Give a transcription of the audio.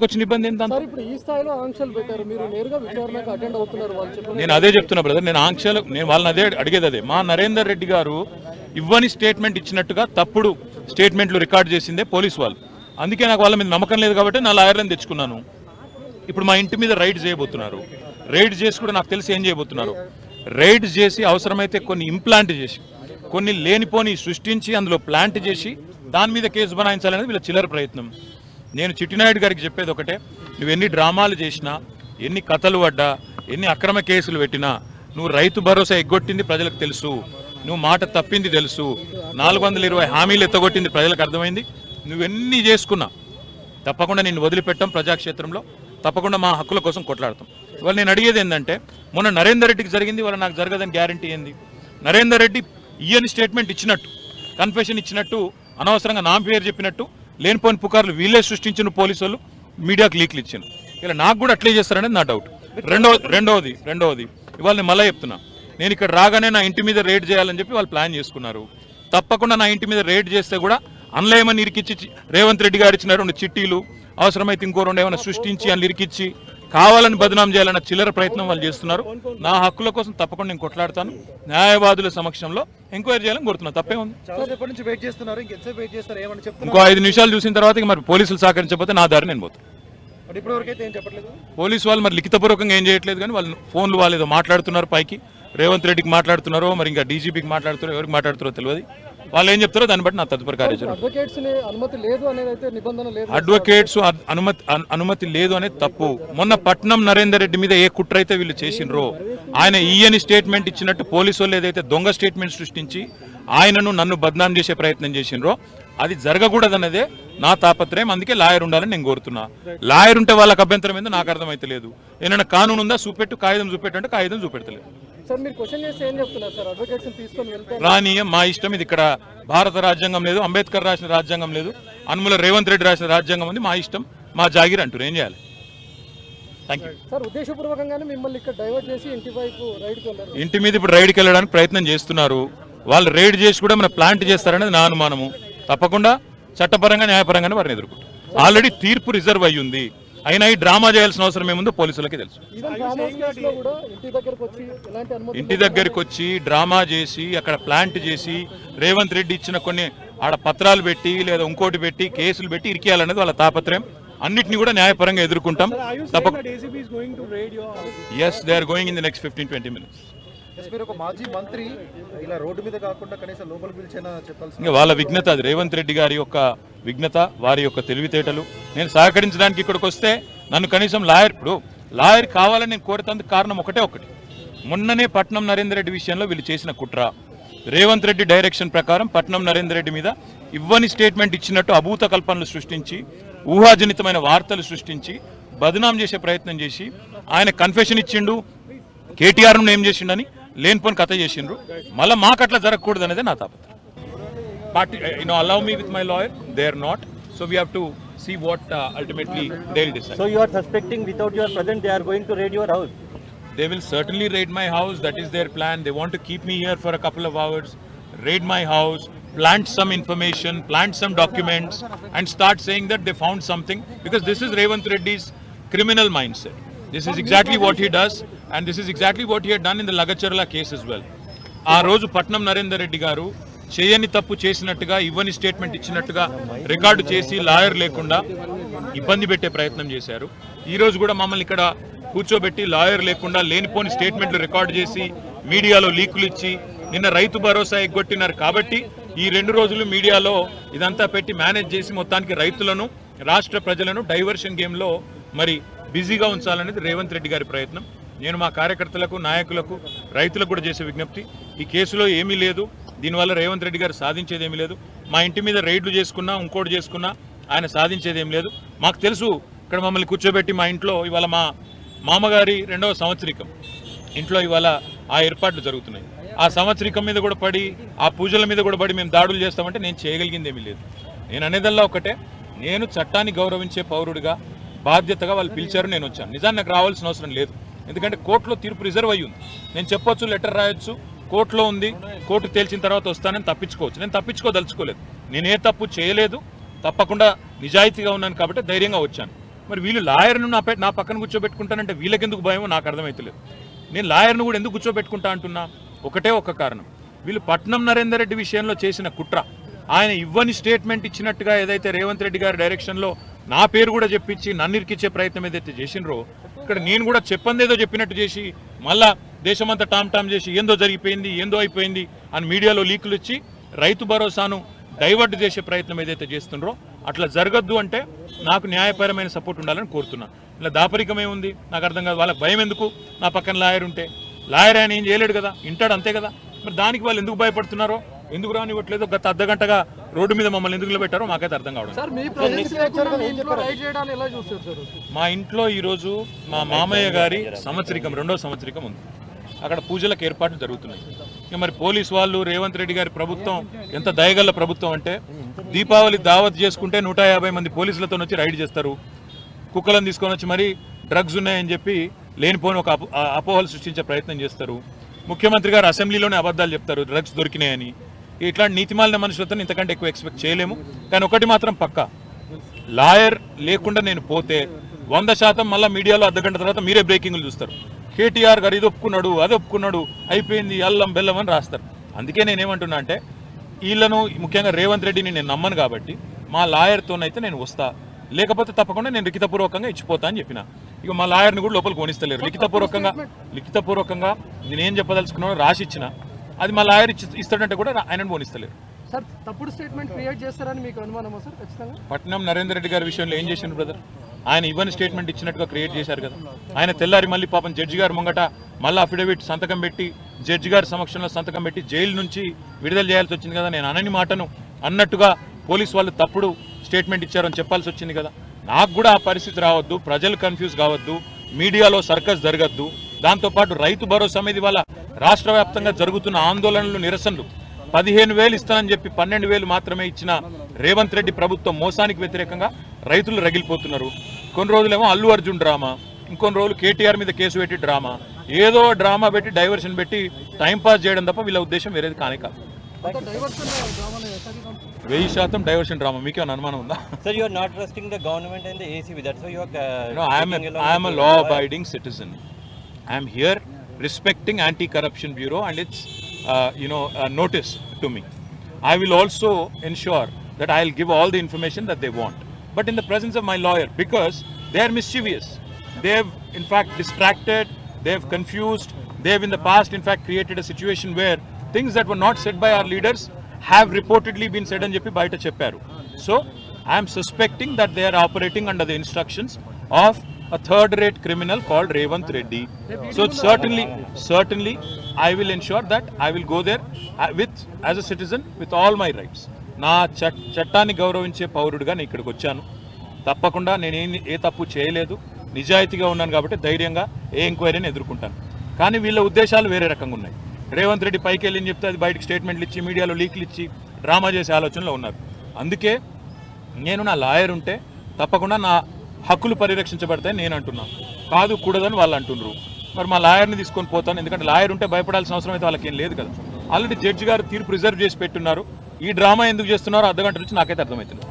వచ్చిన ఇబ్బంది ఏంటంటే సార్ ఇప్పుడు ఈ స్థాయిలో ఆంక్షలు పెట్టారు, మీరు నేరుగా విచారణకు అటెండ్ అవుతున్నారు వాళ్ళు చెప్పారు. నేను అదే చెప్తున్నా బ్రదర్, నేను ఆంక్షలు నేను వాళ్ళని అదే అడిగేది అదే. మా నరేందర్ రెడ్డి గారు ఇవ్వని స్టేట్మెంట్ ఇచ్చినట్టుగా తప్పుడు స్టేట్మెంట్లు రికార్డ్ చేసిందే పోలీసు వాళ్ళు. అందుకే నాకు వాళ్ళ మీద నమ్మకం లేదు కాబట్టి నా లాయర్లను తెచ్చుకున్నాను. ఇప్పుడు మా ఇంటి మీద రైడ్ చేయబోతున్నారు. రైడ్ చేసి కూడా నాకు తెలిసి ఏం చేయబోతున్నారు, రైడ్ చేసి అవసరమైతే కొన్ని ఇంప్లాంట్ చేసి కొన్ని లేనిపోని సృష్టించి అందులో ప్లాంట్ చేసి దాని మీద కేసు బనాయించాలనేది వీళ్ళ చిల్లర ప్రయత్నం. నేను చిట్టినాయుడు గారికి చెప్పేది ఒకటే, నువ్వు ఎన్ని డ్రామాలు చేసినా, ఎన్ని కథలు పడ్డా, ఎన్ని అక్రమ కేసులు పెట్టినా, నువ్వు రైతు భరోసా ఎగ్గొట్టింది ప్రజలకు తెలుసు, నువ్వు మాట తప్పింది తెలుసు, 420 హామీలు ఎత్తగొట్టింది ప్రజలకు అర్థమైంది. నువ్వెన్ని చేసుకున్నా తప్పకుండా నిన్ను వదిలిపెట్టాం, ప్రజాక్షేత్రంలో తప్పకుండా మా హక్కుల కోసం కొట్లాడతాం. ఇవాళ నేను అడిగేది ఏంటంటే, మొన్న నరేందర్ రెడ్డికి జరిగింది, వాళ్ళ నాకు జరగదని గ్యారంటీ ఏంది? నరేందర్ రెడ్డి ఈయన స్టేట్మెంట్ ఇచ్చినట్టు, కన్ఫెషన్ ఇచ్చినట్టు, అనవసరంగా నా పేరు చెప్పినట్టు లేనిపోని పుకార్లు వీళ్ళే సృష్టించిన పోలీసు వాళ్ళు మీడియాకు లీక్లు ఇచ్చాను. ఇలా నాకు కూడా అట్లే చేస్తారనేది నా డౌట్. రెండవది ఇవాళ నేను మళ్ళీ చెప్తున్నా, నేను ఇక్కడ రాగానే నా ఇంటి మీద రేడ్ చేయాలని చెప్పి వాళ్ళు ప్లాన్ చేసుకున్నారు. తప్పకుండా నా ఇంటి మీద రేడ్ చేస్తే కూడా అన్లేమని ఇరికిచ్చి రేవంత్ రెడ్డి గారు ఇచ్చిన 2 చిట్టీలు, అవసరమైతే ఇంకో 2 ఏమైనా సృష్టించి అని ఇరికిచ్చి కావాలని బదనాం చేయాలన్న చిల్లర ప్రయత్నం వాళ్ళు చేస్తున్నారు. నా హక్కుల కోసం తప్పకుండా నేను కొట్లాడతాను. న్యాయవాదుల సమక్షంలో ఎంక్వైరీ చేయాలని కోరుతున్నా. తప్పే ఉంది. ఇంకో 5 నిమిషాలు చూసిన తర్వాత మరి పోలీసులు సహకరించకపోతే నా దారి నేను పోతాను. పోలీసు వాళ్ళు మరి లిఖితపూర్వకంగా ఏం చేయట్లేదు, కానీ వాళ్ళు ఫోన్లు వాళ్ళు ఏదో మాట్లాడుతున్నారు, పైకి రేవంత్ రెడ్డికి మాట్లాడుతున్నారో మరి ఇంకా డీజీపీకి మాట్లాడుతున్నారో ఎవరికి మాట్లాడుతారో తెలియదు. వాళ్ళు ఏం చెప్తారో దాన్ని బట్టి నా తదుపరి కార్యాచరణ. అడ్వకేట్స్ అనుమతి లేదు అనేది తప్పు. మొన్న పట్నం నరేందర్ రెడ్డి మీద ఏ కుట్ర అయితే వీళ్ళు చేసినరో, ఆయన ఈయని స్టేట్మెంట్ ఇచ్చినట్టు పోలీసు వాళ్ళు ఏదైతే దొంగ స్టేట్మెంట్ సృష్టించి ఆయనను నన్ను బద్నాం చేసే ప్రయత్నం చేసినరో అది జరగకూడదన్నదే నా తాపత్రయం. అందుకే లాయర్ ఉండాలని నేను కోరుతున్నా. లాయర్ ఉంటే వాళ్ళకి అభ్యంతరం ఏందో నాకు అర్థమైతే లేదు. ఏమైనా కానూను ఉందా, చూపెట్టు, కాగితం చూపెట్టు అంటే కాగితం చూపెడతలేదు. రాని మా ఇష్టం. ఇది ఇక్కడ భారత రాజ్యాంగం లేదు, అంబేద్కర్ రాసిన రాజ్యాంగం లేదు, అనుముల రేవంత్ రెడ్డి రాసిన రాజ్యాంగం ఉంది. మా ఇష్టం, మా జాగిర్ అంటారు, ఏం చేయాలి? ఇంటి మీద ఇప్పుడు రైడ్కి వెళ్ళడానికి ప్రయత్నం చేస్తున్నారు. వాళ్ళు రైడ్ చేసి కూడా మన ప్లాంట్ చేస్తారనేది నా అనుమానము. తప్పకుండా చట్టపరంగా న్యాయపరంగానే వారిని ఎదుర్కొంటారు. ఆల్రెడీ తీర్పు రిజర్వ్ అయ్యింది. అయినా ఈ డ్రామా చేయాల్సిన అవసరం ఏముందో పోలీసులకి తెలుసు. ఇంటి దగ్గరికి వచ్చి డ్రామా చేసి అక్కడ ప్లాంట్ చేసి రేవంత్ రెడ్డి ఇచ్చిన కొన్ని ఆడ పత్రాలు పెట్టి లేదా ఇంకోటి పెట్టి కేసులు పెట్టి ఇరికేయాలనేది వాళ్ళ తాపత్రయం. అన్నిటిని కూడా న్యాయపరంగా ఎదుర్కొంటాం. తప్పకుండా yes, they are going in the next 15-20 minutes. వాళ్ళ విఘ్నత అది, రేవంత్ రెడ్డి గారి యొక్క విఘ్నత, వారి యొక్క తెలివితేటలు. నేను సహకరించడానికి ఇక్కడికి వస్తే నన్ను కనీసం లాయర్ కావాలని నేను కోరుతందుకు కారణం ఒకటి. మొన్ననే పట్నం నరేందర్ రెడ్డి విషయంలో వీళ్ళు చేసిన కుట్ర, రేవంత్ రెడ్డి డైరెక్షన్ ప్రకారం పట్నం నరేందర్ రెడ్డి మీద ఇవ్వని స్టేట్మెంట్ ఇచ్చినట్టు అభూత కల్పనలు సృష్టించి, ఊహాజనితమైన వార్తలు సృష్టించి బదనాం చేసే ప్రయత్నం చేసి ఆయన కన్ఫెషన్ ఇచ్చిండు, కేటీఆర్ను ఏం చేసిండని లేనిపోని కథ చేసిండ్రు. మళ్ళీ మాకు అట్లా జరగకూడదు అనేది నా తాపత్రయం. But allow me with my lawyer. They are not. So we have to see what ultimately they'll decide. So you are suspecting without your presence they are going to raid your house? They will certainly raid my house. That is their plan. They want to keep me here for a couple of hours, raid my house, plant some information, plant some documents, and start saying that they found something. Because this is Revanth Reddy's criminal mindset. This is exactly what he does, and this is exactly what he had done in the Lagacharla case as well. ఆ రోజు పట్నం నరేందర్ రెడ్డి గారు చేయని తప్పు చేసినట్టుగా, ఇవ్వని statement ఇచ్చినట్టుగా record చేసి lawyer లేకుండా ఇబ్బంది పెట్టే ప్రయత్నం చేశారు. ఈ రోజు కూడా మమ్మల్ని ఇక్కడ కూర్చోబెట్టి లాయర్ లేకుండా లేనిపోని స్టేట్మెంట్లు రికార్డు చేసి మీడియాలో లీకులు ఇచ్చి నిన్న రైతు భరోసా ఎగ్గొట్టినారు. కాబట్టి ఈ 2 రోజులు మీడియాలో ఇదంతా పెట్టి మేనేజ్ చేసి మొత్తానికి రైతులను, రాష్ట్ర ప్రజలను డైవర్షన్ గేమ్లో మరి బిజీగా ఉంచాలనేది రేవంత్ రెడ్డి గారి ప్రయత్నం. నేను మా కార్యకర్తలకు, నాయకులకు, రైతులకు కూడా చేసే విజ్ఞప్తి, ఈ కేసులో ఏమీ లేదు, దీనివల్ల రేవంత్ రెడ్డి గారు సాధించేది ఏమీ లేదు. మా ఇంటి మీద రైడ్లు చేసుకున్నా, ఇంకోటి చేసుకున్నా ఆయన సాధించేది ఏం లేదు. మాకు తెలుసు. ఇక్కడ మమ్మల్ని కూర్చోబెట్టి మా ఇంట్లో ఇవాళ మా మామగారి 2వ సంవత్సరికం ఇంట్లో ఇవాళ ఆ ఏర్పాట్లు జరుగుతున్నాయి. ఆ సంవత్సరికం మీద కూడా పడి, ఆ పూజల మీద కూడా పడి మేము దాడులు చేస్తామంటే నేను చేయగలిగింది ఏమీ లేదు. నేను అనేదల్లా ఒకటే, నేను చట్టాన్ని గౌరవించే పౌరుడిగా బాధ్యతగా వాళ్ళు పిలిచారు, నేను వచ్చాను. నిజాన్ని నాకు రావాల్సిన అవసరం లేదు, ఎందుకంటే కోర్టులో తీర్పు రిజర్వ్ అయ్యి ఉంది. నేను చెప్పొచ్చు, లెటర్ రాయొచ్చు, కోర్టులో ఉంది, కోర్టు తేల్చిన తర్వాత వస్తానని తప్పించుకోవచ్చు. నేను తప్పించుకోదలుచుకోలేదు. నేనే తప్పు చేయలేదు, తప్పకుండా నిజాయితీగా ఉన్నాను కాబట్టి ధైర్యంగా వచ్చాను. మరి వీళ్ళు లాయర్ను నా పక్కన కూర్చోబెట్టుకుంటానంటే వీళ్ళకెందుకు భయమో నాకు అర్థమవుతలేదు. నేను లాయర్ను కూడా ఎందుకు కూర్చోబెట్టుకుంటా అంటున్నా, ఒకటే ఒక కారణం, వీళ్ళు పట్నం నరేందర్ రెడ్డి విషయంలో చేసిన కుట్ర, ఆయన ఇవ్వని స్టేట్మెంట్ ఇచ్చినట్టుగా ఏదైతే రేవంత్ రెడ్డి గారి డైరెక్షన్లో నా పేరు కూడా చెప్పించి నన్ను ఇరికిచ్చే ప్రయత్నం ఏదైతే చేసినరో, ఇక్కడ నేను కూడా చెప్పందేదో చెప్పినట్టు చేసి మళ్ళా దేశమంతా టామ్ చేసి ఏందో జరిగిపోయింది ఏందో అయిపోయింది అని మీడియాలో లీకులు ఇచ్చి రైతు భరోసాను డైవర్ట్ చేసే ప్రయత్నం ఏదైతే చేస్తున్నారో అట్లా జరగద్దు. అంటే నాకు న్యాయపరమైన సపోర్ట్ ఉండాలని కోరుతున్నా. ఇలా దాపరికమే ఉంది నాకు అర్థం కాదు. వాళ్ళకి భయం ఎందుకు? నా పక్కన లాయర్ ఉంటే, లాయర్ ఆయన ఏం చేయలేడు కదా, ఇంటాడు అంతే కదా. మరి దానికి వాళ్ళు ఎందుకు భయపడుతున్నారో, ఎందుకు రానివ్వట్లేదు, గత అర్ధగంటగా రోడ్డు మీద మమ్మల్ని ఎందుకు నిలబెట్టారో మాకైతే అర్థం కావడం. మా ఇంట్లో ఈరోజు మా మామయ్య గారి సంవత్సరికం, 2వ సంవత్సరికం ఉంది. అక్కడ పూజలకు ఏర్పాట్లు జరుగుతున్నాయి. ఇక మరి పోలీసు వాళ్ళు, రేవంత్ రెడ్డి గారి ప్రభుత్వం ఎంత దయగల ప్రభుత్వం అంటే, దీపావళి దావత్ చేసుకుంటే 150 మంది పోలీసులతో వచ్చి రైడ్ చేస్తారు. కుక్కలను తీసుకొని వచ్చి మరి డ్రగ్స్ ఉన్నాయని చెప్పి లేనిపోని ఒక అపోహలు సృష్టించే ప్రయత్నం చేస్తారు. ముఖ్యమంత్రి గారు అసెంబ్లీలోనే అబద్ధాలు చెప్తారు డ్రగ్స్ దొరికినాయని. ఇట్లాంటి నీతిమాలిన మనుషులతో ఇంతకంటే ఎక్కువ ఎక్స్పెక్ట్ చేయలేము. కానీ ఒకటి మాత్రం పక్కా, లాయర్ లేకుండా నేను పోతే 100% మళ్ళీ మీడియాలో అర్ధగంట తర్వాత మీరే బ్రేకింగ్లు చూస్తారు. కేటీఆర్ గారు ఇది ఒప్పుకున్నాడు, అది ఒప్పుకున్నాడు, అయిపోయింది, అల్లం బెల్లం అని రాస్తారు. అందుకే నేనేమంటున్నా అంటే, వీళ్ళను ముఖ్యంగా రేవంత్ రెడ్డిని నేను నమ్మను కాబట్టి మా లాయర్తోనైతే నేను వస్తా, లేకపోతే తప్పకుండా నేను లిఖితపూర్వకంగా ఇచ్చిపోతా అని చెప్పిన. ఇక మా లాయర్ని కూడా లోపలికి కొనిస్తలేరు. లిఖితపూర్వకంగా నేనేం చెప్పదలుచుకున్నానో రాసి ఇచ్చిన, అది మా లాయర్ ఇస్తాడంటే కూడా ఆయనను కొనిస్తలేరు. సార్ తప్పుడు స్టేట్మెంట్ క్రియేట్ చేస్తారని మీకు అనుమానమా సార్? ఖచ్చితంగా పట్నం నరేందర్ రెడ్డి గారి విషయంలో ఏం చేసిండు బ్రదర్? ఆయన ఇవ్వని స్టేట్మెంట్ ఇచ్చినట్టుగా క్రియేట్ చేశారు కదా. ఆయన తెల్లారి మళ్ళీ పాపం జడ్జి గారు ముంగట మళ్ళీ అఫిడవిట్ సంతకం పెట్టి, జడ్జి గారి సమక్షంలో సంతకం పెట్టి జైలు నుంచి విడుదల చేయాల్సి వచ్చింది కదా. నేను అనని మాటను అన్నట్టుగా పోలీసు వాళ్ళు తప్పుడు స్టేట్మెంట్ ఇచ్చారని చెప్పాల్సి వచ్చింది కదా. నాకు కూడా ఆ పరిస్థితి రావద్దు, ప్రజలు కన్ఫ్యూజ్ కావద్దు, మీడియాలో సర్కస్ జరగద్దు. దాంతోపాటు రైతు భరోసా మీద వాళ్ళ రాష్ట్ర వ్యాప్తంగా జరుగుతున్న ఆందోళనలు, నిరసనలు 15,000 ఇస్తానని చెప్పి 12,000 మాత్రమే ఇచ్చిన రేవంత్ రెడ్డి ప్రభుత్వం మోసానికి వ్యతిరేకంగా రైతులు రగిలిపోతున్నారు. కొన్ని రోజులేమో అల్లు అర్జున్ డ్రామా, ఇంకొన్ని రోజులు కేటీఆర్ మీద కేసు పెట్టి డ్రామా, ఏదో డ్రామా పెట్టి డైవర్షన్ పెట్టి టైంపాస్ చేయడం తప్ప వీళ్ళ ఉద్దేశం వేరేది కానే కాదు. 1000% డైవర్షన్ డ్రామా. మీకేమైనా అనుమానం ఉందా? Sir, you are not trusting the government and the ACB. That's why you are. No, I am a law-abiding citizen. I am here respecting Anti-Corruption Bureau and its notice to me. I will also ensure that I will give all the information that they want, but in the presence of my lawyer, because they are mischievous. They have in fact distracted, they have confused, they have in the past in fact created a situation where things that were not said by our leaders have reportedly been said and చెప్పి బయట చెప్పారు. So I am suspecting that they are operating under the instructions of a third-rate criminal called Revanth Reddy. So certainly I will ensure that I will go there as a citizen with all my rights. నా చట్టాన్ని గౌరవించే పౌరుడిగా నేను ఇక్కడికి వచ్చాను. తప్పకుండా నేను ఏ తప్పు చేయలేదు, నిజాయితీగా ఉన్నాను కాబట్టి ధైర్యంగా ఏ ఎంక్వైరీని ఎదుర్కొంటాను. కానీ వీళ్ళ ఉద్దేశాలు వేరే రకంగా ఉన్నాయి. రేవంత్ రెడ్డి పైకి వెళ్ళి చెప్తే అది బయటకు స్టేట్మెంట్లు ఇచ్చి మీడియాలో లీక్లు ఇచ్చి డ్రామా చేసే ఆలోచనలో ఉన్నారు. అందుకే నేను నా లాయర్ ఉంటే తప్పకుండా నా హక్కులు పరిరక్షించబడతాయి నేను అంటున్నాను, కాదు కూడదని వాళ్ళు అంటున్నారు. మరి మా లాయర్ని తీసుకొని పోతాను, ఎందుకంటే లాయర్ ఉంటే భయపడాల్సిన అవసరం అయితే వాళ్ళకి ఏం లేదు కదా. ఆల్రెడీ జడ్జి గారు తీర్పు రిజర్వ్ చేసి పెట్టున్నారు. ఈ డ్రామా ఎందుకు చేస్తున్నారో అర్ధగంట నుంచి నాకైతే అర్థమవుతుంది.